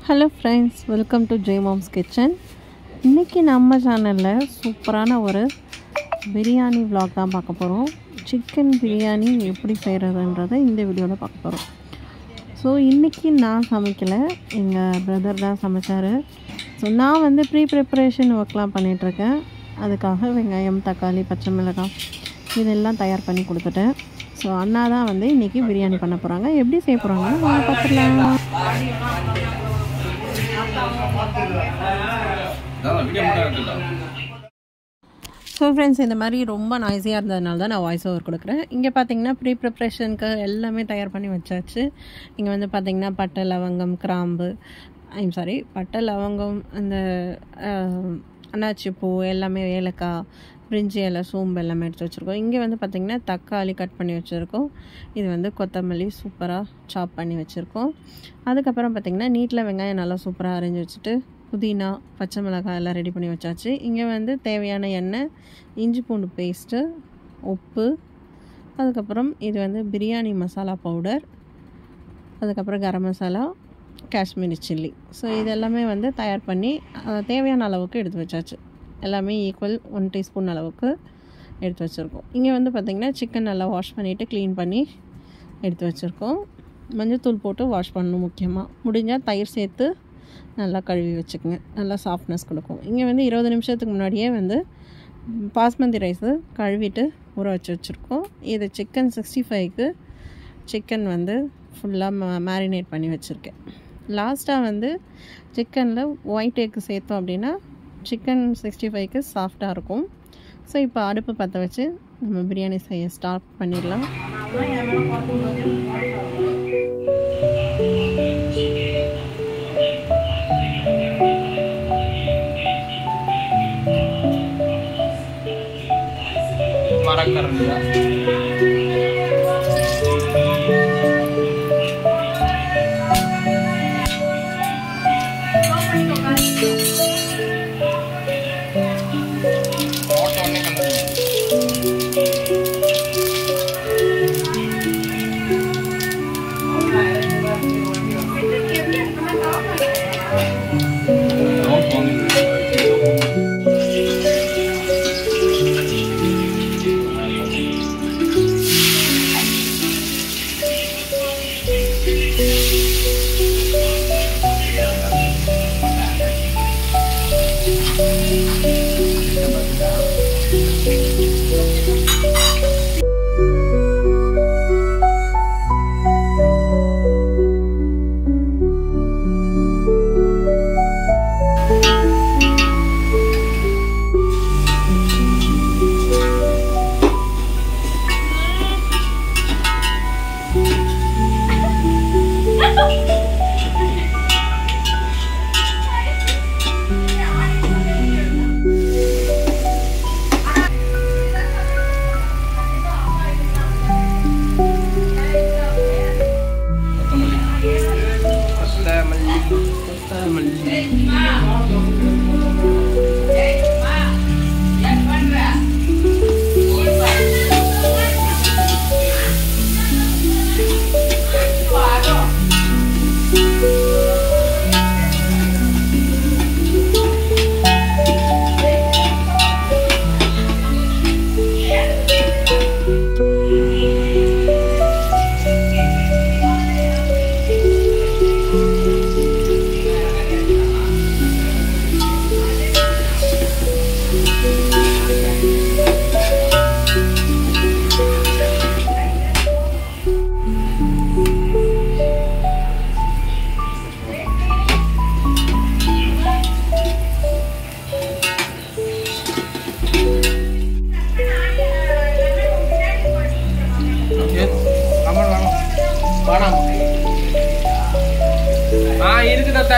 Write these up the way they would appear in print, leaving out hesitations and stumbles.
Hello friends, welcome to Jai moms kitchen. இன்றைக்கி நம்ம சேனலில் சூப்பரான ஒரு பிரியாணி விலாக் தான் பார்க்க போகிறோம். சிக்கன் பிரியாணி எப்படி செய்கிறதுன்றதை இந்த வீடியோவில் பார்க்க போகிறோம். ஸோ இன்றைக்கி நான் சமைக்கலை, எங்கள் பிரதர் தான் சமைச்சார். ஸோ நான் ப்ரிப்ரேஷன் ஒர்க்லாம் பண்ணிகிட்ருக்கேன். அதுக்காக வெங்காயம், தக்காளி, பச்சை மிளகாய் இதெல்லாம் தயார் பண்ணி கொடுத்துட்டேன். ஸோ அண்ணா தான் இன்றைக்கி பிரியாணி பண்ண போகிறாங்க. எப்படி செய்ய போகிறாங்கன்னு நம்ம பார்த்துக்கலாம். ஸோ ஃப்ரெண்ட்ஸ், இந்த மாதிரி ரொம்ப நாய்ஸியாக இருந்ததுனால தான் நான் வாய்ஸ் ஓவர் கொடுக்குறேன். இங்கே பார்த்தீங்கன்னா ப்ரிப்ரேஷனுக்கு எல்லாமே தயார் பண்ணி வச்சாச்சு. இங்கே பார்த்தீங்கன்னா பட்டை, லவங்கம், கிராம்பு, பட்டை, லவங்கம், அந்த அன்னாச்சி பூ எல்லாமே, ஏலக்காய், பிரிஞ்சி இலை, சோம்பு எல்லாமே எடுத்து வச்சுருக்கோம். இங்கே பார்த்திங்கன்னா தக்காளி கட் பண்ணி வச்சுருக்கோம். இது கொத்தமல்லி சூப்பராக சாப் பண்ணி வச்சுருக்கோம். அதுக்கப்புறம் பார்த்திங்கன்னா நீட்டில் வெங்காயம் நல்லா சூப்பராக அரைஞ்சி வச்சுட்டு, புதினா, பச்சை மிளகாய் எல்லாம் ரெடி பண்ணி வச்சாச்சு. இங்கே தேவையான எண்ணெய், இஞ்சி பூண்டு பேஸ்ட்டு, உப்பு, அதுக்கப்புறம் இது பிரியாணி மசாலா பவுடர், அதுக்கப்புறம் கரம் மசாலா, காஷ்மீரி சில்லி. ஸோ இதெல்லாமே தயார் பண்ணி தேவையான அளவுக்கு எடுத்து வச்சாச்சு. எல்லாமே ஈக்குவல் 1 டீஸ்பூன் அளவுக்கு எடுத்து வச்சுருக்கோம். இங்கே பார்த்திங்கன்னா சிக்கன் நல்லா வாஷ் பண்ணிவிட்டு க்ளீன் பண்ணி எடுத்து வச்சுருக்கோம். மஞ்சள்தூள் போட்டு வாஷ் பண்ணணும். முக்கியமாக முடிஞ்சால் தயிர் சேர்த்து நல்லா கழுவி வச்சுக்கோங்க, நல்லா சாஃப்ட்னஸ் கொடுக்கும். இங்கே 20 நிமிஷத்துக்கு முன்னாடியே பாஸ்மதி ரைஸு கழுவிட்டு ஊற வச்சு வச்சுருக்கோம். இது சிக்கன் 65க்கு சிக்கன் ஃபுல்லாக மேரினேட் பண்ணி வச்சுருக்கேன். லாஸ்ட்டாக சிக்கனில் ஒயிட் எக்கு சேர்த்தோம் அப்படின்னா சிக்கன் 65க்கு சாஃப்டாக இருக்கும். ஸோ இப்போ அடுப்பு பற்ற வச்சு நம்ம பிரியாணி செய்ய ஸ்டார்ட் பண்ணிடலாம்.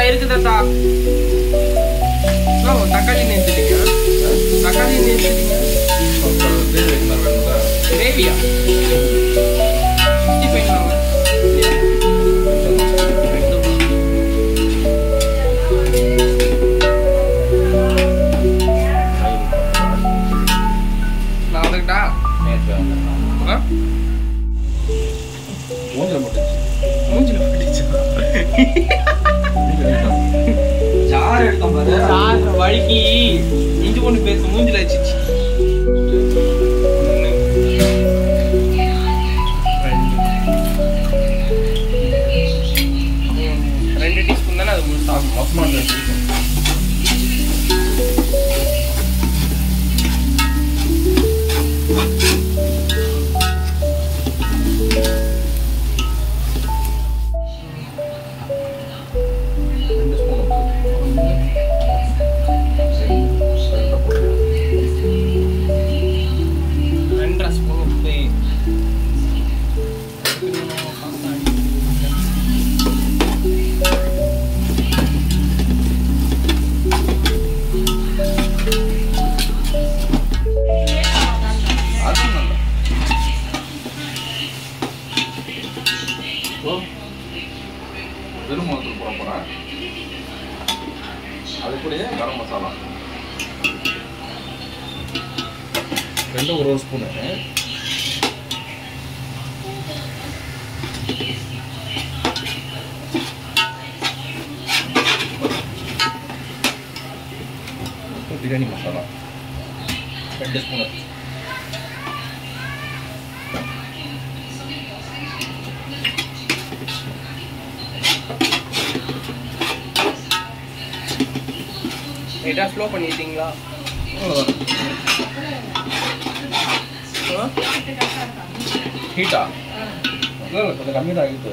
இருக்குதா தக்காளி நேர்த்திட்டீங்க, தக்காளி நேர்த்திட்டீங்க, கிரேவியா நான் அதுக்கிட்டா மூஞ்சில மாட்டுச்சு. வழுக்கி இஞ்சி கொண்டு பேச மூஞ்சில வச்சிச்சு. 2 டீஸ்பூன் தானே அது முழுசா மொத்தமாக வச்சுருக்கோம். வெறும் மசாலா போட போகிறேன். அது கூடயே கரம் மசாலா 2 1 ஸ்பூனு. பிரியாணி மசாலா 2 ஸ்பூனு. லைட்டாக ஸ்லோ பண்ணிட்டீங்களா? ஹீட்டா கொஞ்சம் கம்மி தான் ஆகிட்டு.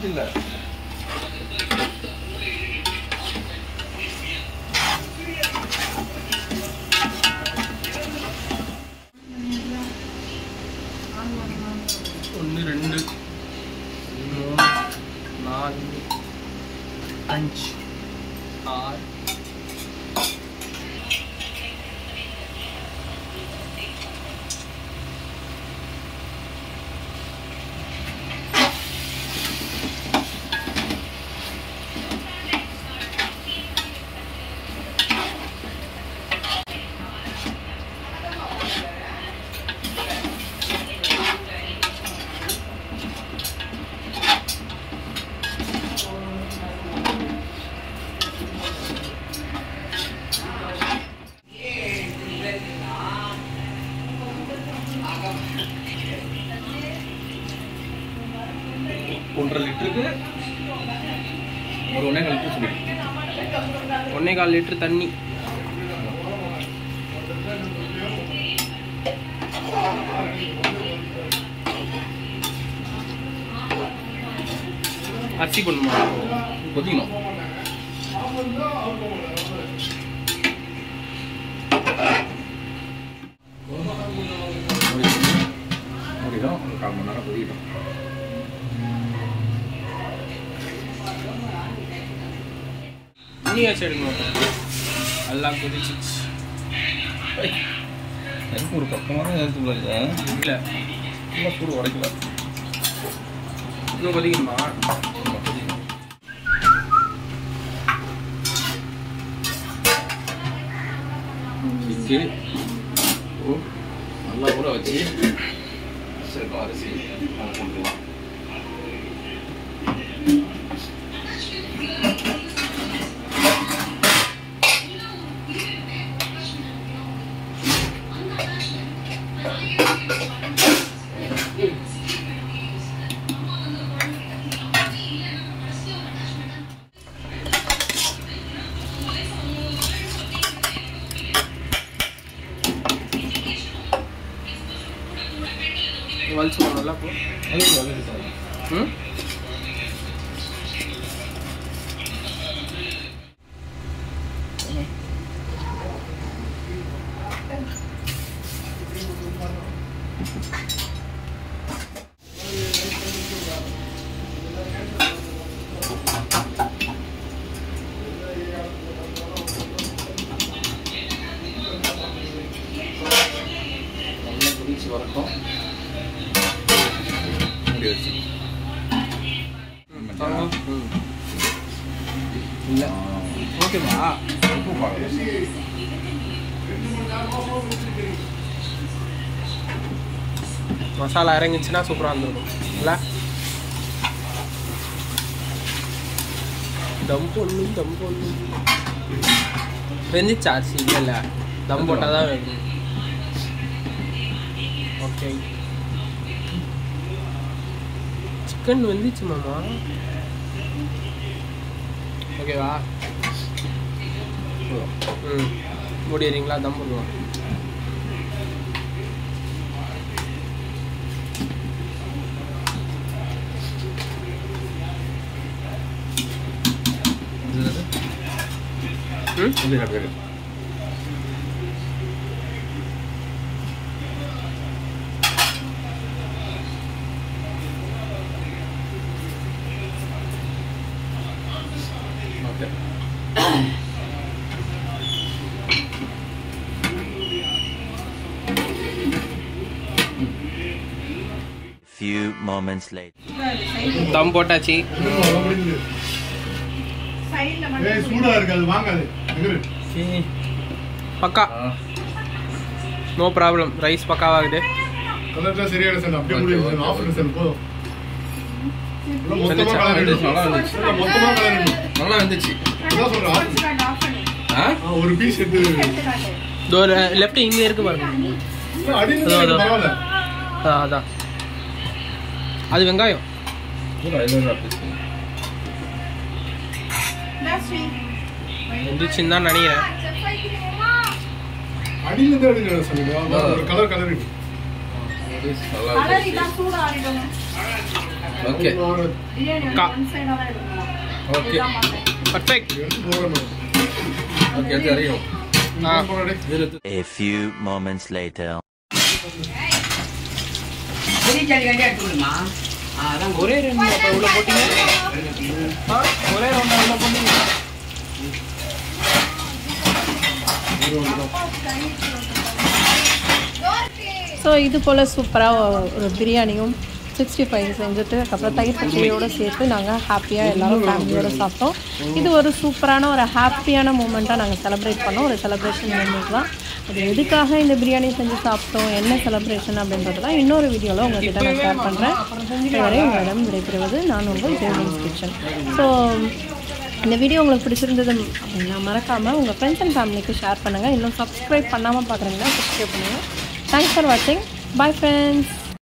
இல்லை ஒன்று 2 3 4 5 6 1.5 லிட்டருக்கு ஒரு 1.25 லிட்டர் சொல்லிடுறேன். 1.25 லிட்டர் தண்ணி. அரிசி பண்ணுமா கொதிக்கணும். முடியும் 1/4 மணி நேரம் கொதிக்கணும். நீயா எடுக்கணும். எல்லாம் கொதிச்சிச்சு. எனக்கு ஒரு பக்கமான எடுத்து இல்லை இல்லை சூடு உடைக்கல. இன்னும் கொதிக்கணுமா? கொதிக்கணும். நல்லா கூட வச்சு சேர்க்கும் அரிசி போட்டுக்கலாம். வலிச்சுக்கணும்ல அப்போ ம் வரட்டும் மூடி வச்சு இல்லை ஓகேவா உப்பு பார்க்கலாம் மசாலா இறங்கிச்சுன்னா சூப்பராக இருந்திருக்கும் இல்லை தம் பொண்ணு வெந்துச்சா அரிசி இல்லை தம் போட்டால் தான் வேணும் ஓகே சிக்கன் வந்துச்சு மாமா ஓகேவா மூடிடுறீங்களா தம் பண்ணுவோம் Okay. Few moments later. தம் போட்டாச்சு பக்கா நோ ப்ராப்ளம் ரைஸ் பக்காவாகுது நல்லா வந்துச்சு ஒரு பீஸ் லெஃப்ட் இங்க இருக்கு பாருங்க அதான் அது வெங்காயம் வந்துச்சுன்னு தான் நினைக்கிறேன் ஓகே ஓகே பர்ஃபெக்ட் ஓகே தெரியும் A few moments later. ஒரே ரெண்டு உள்ள போட்டீங்க ஒரே ரெண்டு உள்ள போட்டீங்க ஸோ இது போல் சூப்பராக ஒரு பிரியாணியும் 65 செஞ்சுட்டு அதுக்கப்புறம் தயிர் பச்சடியோடு சேர்த்து நாங்கள் ஹாப்பியாக எல்லோரும் ஃபேமிலியோடு சாப்பிட்டோம். இது ஒரு சூப்பரான ஒரு ஹாப்பியான மூமெண்ட்டாக நாங்கள் செலிப்ரேட் பண்ணோம். ஒரு செலிப்ரேஷன் மூமெண்ட் தான். அது எதுக்காக இந்த பிரியாணி செஞ்சு சாப்பிட்டோம், என்ன செலிப்ரேஷன் அப்படின்றதுலாம் இன்னொரு வீடியோவில் உங்கள்கிட்ட நான் ஷேர் பண்ணுறேன். இதுவரை உங்களிடம் விடைபெறுவது நான் உங்கள் ஜெர்மன்ஸ் கிச்சன். ஸோ இந்த வீடியோ உங்களுக்கு பிடிச்சிருந்தது அப்படின்னா மறக்காமல் உங்கள் ஃப்ரெண்ட்ஸ் அண்ட் ஃபேமிலிக்கு ஷேர் பண்ணுங்கள். இன்னும் சப்ஸ்கிரைப் பண்ணாமல் பார்க்குறீங்கன்னா சப்ஸ்கிரைப் பண்ணுங்கள். தேங்க்ஸ் ஃபார் வாட்சிங். Bye friends.